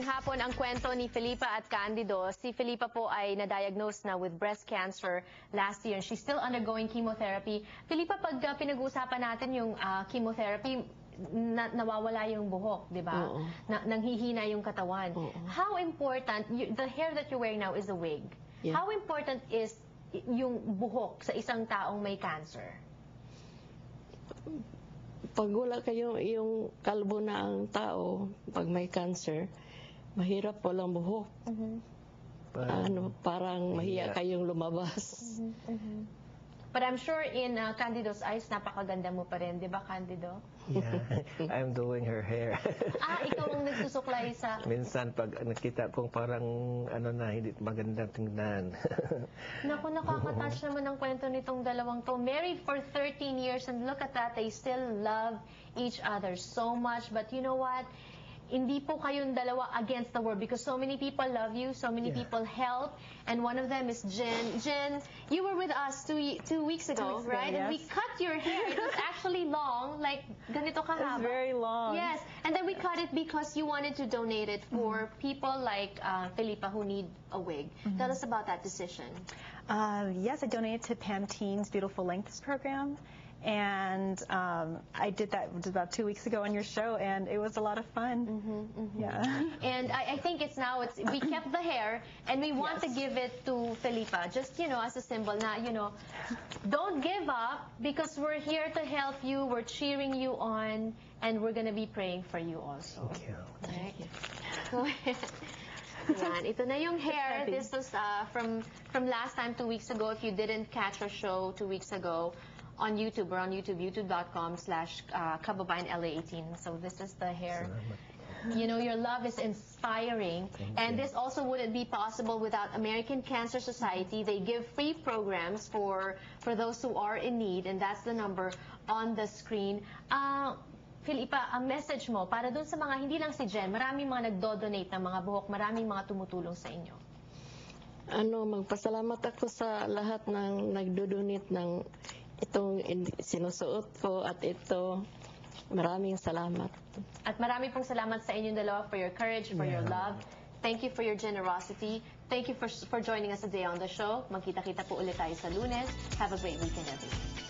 hapon ang kwento ni Felipa at Candido. Si Felipa po ay na-diagnose na with breast cancer last year. She's still undergoing chemotherapy. Felipa, pag pinag-uusapan natin yung chemotherapy, nawawala yung buhok, di ba? Nanghihina yung katawan. How important, the hair that you're wearing now is a wig. Yeah. How important is yung buhok sa isang taong may cancer? Pag wala kayo yung kalbo na ang tao, pag may cancer, mahirap walang buhok. Parang mahiya kayong lumabas. But I'm sure in Candido's eyes, napakaganda mo pa rin, di ba, Candido? Yeah, I'm doing her hair. Ikaw ang nagsusuklay sa... Minsan, pag nakita kong parang, hindi magandang tingnan. Naku, nakaka-touch naman ang kwento nitong dalawang to. Married for 13 years, and look at that, they still love each other so much. But you know what? Hindi po kayong dalawa against the world because so many people love you, so many people help, and one of them is Jen. Jen, you were with us two weeks ago, right? Yes. And we cut your hair. It was actually long, like ganito kahaba. It's very long. Yes, and then we cut it because you wanted to donate it for people like Felipa who need a wig. Tell us about that decision. Yes, I donated to Panteen's Beautiful Lengths program. And I did that about 2 weeks ago on your show, and it was a lot of fun. Yeah. And I think we kept the hair, and we want to give it to Felipa, just, as a symbol na, don't give up, because we're here to help you, we're cheering you on, and we're gonna be praying for you also. Thank you. Thank you. Yan. Ito na yung hair. This was from last time, 2 weeks ago. If you didn't catch our show 2 weeks ago, on YouTube, we're on YouTube, youtube.com/kababayanla18. So this is the hair. Your love is inspiring. And this also wouldn't be possible without American Cancer Society. They give free programs for those who are in need, and that's the number on the screen. Felipa, ang message mo para dun sa mga, hindi lang si Jen, maraming mga nagdo-donate ng mga buhok, maraming mga tumutulong sa inyo. Magpasalamat ako sa lahat ng nagdo-donate ng itong sinusuot ko at ito. Maraming salamat. At marami pong salamat sa inyong dalawa for your courage, for your love. Thank you for your generosity. Thank you for joining us today on the show. Magkita-kita po ulit tayo sa Lunes. Have a great weekend, everyone.